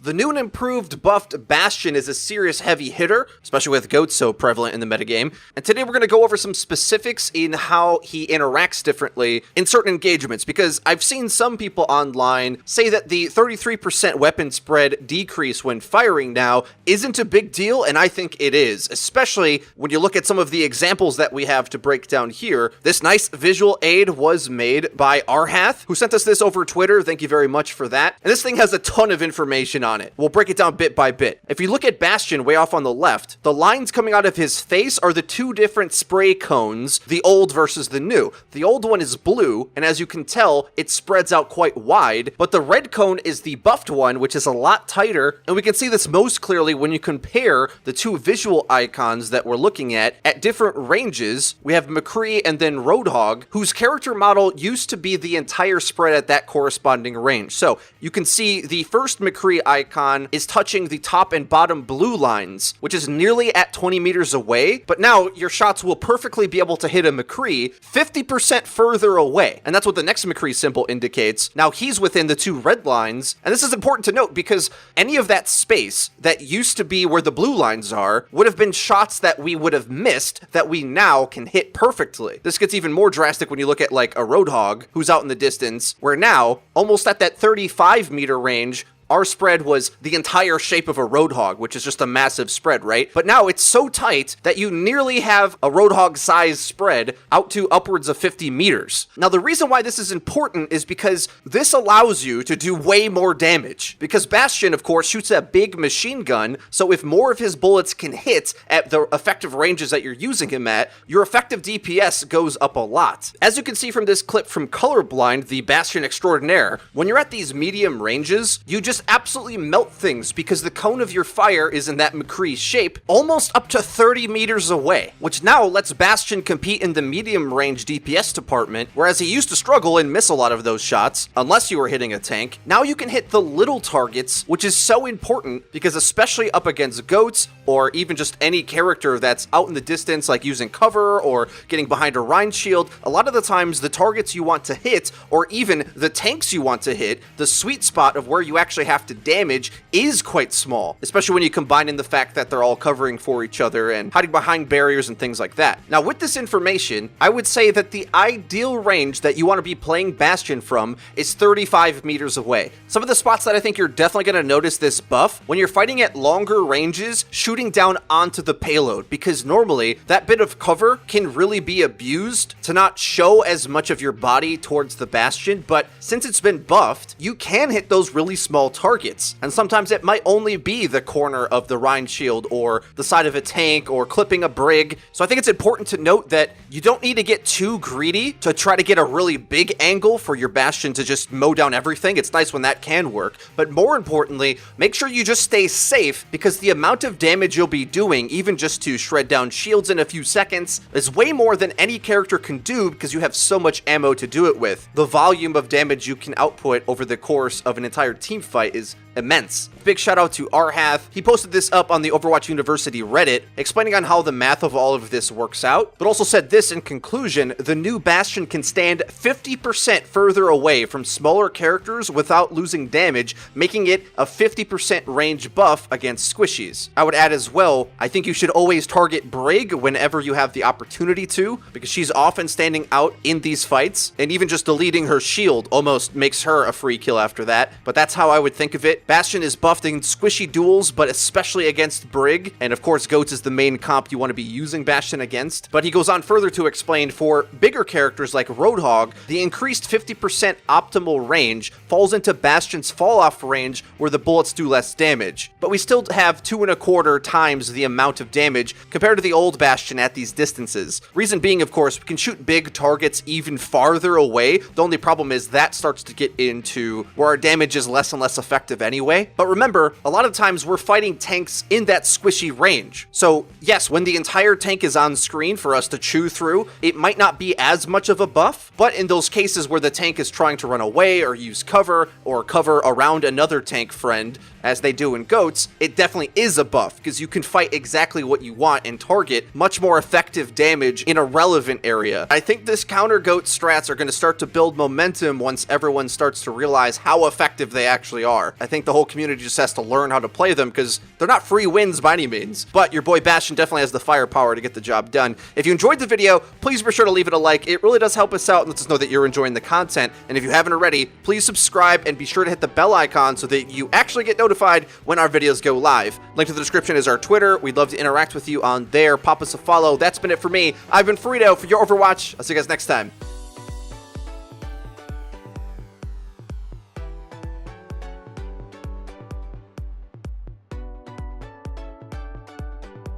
The new and improved buffed Bastion is a serious heavy hitter, especially with goats so prevalent in the metagame, and today we're going to go over some specifics in how he interacts differently in certain engagements, because I've seen some people online say that the 33% weapon spread decrease when firing now isn't a big deal, and I think it is, especially when you look at some of the examples that we have to break down here. This nice visual aid was made by Arhath, who sent us this over Twitter. Thank you very much for that. And this thing has a ton of information on it. We'll break it down bit by bit. If you look at Bastion way off on the left, the lines coming out of his face are the two different spray cones, the old versus the new. The old one is blue, and as you can tell, it spreads out quite wide, but the red cone is the buffed one, which is a lot tighter, and we can see this most clearly when you compare the two visual icons that we're looking at different ranges. We have McCree and then Roadhog, whose character model used to be the entire spread at that corresponding range. So you can see the first McCree icon is touching the top and bottom blue lines, which is nearly at 20 meters away, but now your shots will perfectly be able to hit a McCree 50% further away, and that's what the next McCree symbol indicates. Now he's within the two red lines, and this is important to note because any of that space that used to be where the blue lines are would have been shots that we would have missed that we now can hit perfectly. This gets even more drastic when you look at like a Roadhog who's out in the distance, where now, almost at that 35 meter range, our spread was the entire shape of a Roadhog, which is just a massive spread, right? But now it's so tight that you nearly have a Roadhog size spread out to upwards of 50 meters. Now, the reason why this is important is because this allows you to do way more damage. Because Bastion, of course, shoots a big machine gun, so if more of his bullets can hit at the effective ranges that you're using him at, your effective DPS goes up a lot. As you can see from this clip from Colorblind, the Bastion Extraordinaire, when you're at these medium ranges, you just absolutely melt things because the cone of your fire is in that McCree shape almost up to 30 meters away, which now lets Bastion compete in the medium range DPS department, whereas he used to struggle and miss a lot of those shots unless you were hitting a tank. Now you can hit the little targets, which is so important because especially up against goats or even just any character that's out in the distance, like using cover or getting behind a Rhine shield, a lot of the times the targets you want to hit, or even the tanks you want to hit, the sweet spot of where you actually have to damage is quite small, especially when you combine in the fact that they're all covering for each other and hiding behind barriers and things like that. Now, with this information, I would say that the ideal range that you want to be playing Bastion from is 35 meters away. Some of the spots that I think you're definitely going to notice this buff when you're fighting at longer ranges, shooting down onto the payload, because normally that bit of cover can really be abused to not show as much of your body towards the Bastion, but since it's been buffed, you can hit those really small targets, and sometimes it might only be the corner of the Rhine shield or the side of a tank or clipping a brig. So I think it's important to note that you don't need to get too greedy to try to get a really big angle for your Bastion to just mow down everything. It's nice when that can work, but more importantly, make sure you just stay safe, because the amount of damage you'll be doing, even just to shred down shields in a few seconds, is way more than any character can do because you have so much ammo to do it with. The volume of damage you can output over the course of an entire team fight is immense. Big shout out to Arhath. He posted this up on the Overwatch University Reddit, explaining on how the math of all of this works out, but also said this in conclusion: the new Bastion can stand 50% further away from smaller characters without losing damage, making it a 50% range buff against squishies. I would add as well, I think you should always target Brig whenever you have the opportunity to, because she's often standing out in these fights, and even just deleting her shield almost makes her a free kill after that, but that's how I would think of it. Bastion is buffed in squishy duels, but especially against Brig, and of course Goats is the main comp you want to be using Bastion against. But he goes on further to explain for bigger characters like Roadhog, the increased 50% optimal range falls into Bastion's fall-off range where the bullets do less damage, but we still have 2.25 times the amount of damage compared to the old Bastion at these distances. Reason being, of course, we can shoot big targets even farther away. The only problem is that starts to get into where our damage is less and less effective anyway. But remember, a lot of times we're fighting tanks in that squishy range. So yes, when the entire tank is on screen for us to chew through, it might not be as much of a buff, but in those cases where the tank is trying to run away or use cover or cover around another tank friend, as they do in Goats, it definitely is a buff, because you can fight exactly what you want and target much more effective damage in a relevant area. I think this counter Goat strats are going to start to build momentum once everyone starts to realize how effective they actually are. I think think the whole community just has to learn how to play them, because they're not free wins by any means. But your boy Bastion definitely has the firepower to get the job done. If you enjoyed the video, please be sure to leave it a like. It really does help us out and lets us know that you're enjoying the content. And if you haven't already, please subscribe and be sure to hit the bell icon so that you actually get notified when our videos go live. Link to the description is our Twitter. We'd love to interact with you on there. Pop us a follow. That's been it for me. I've been FREEDO for Your Overwatch. I'll see you guys next time.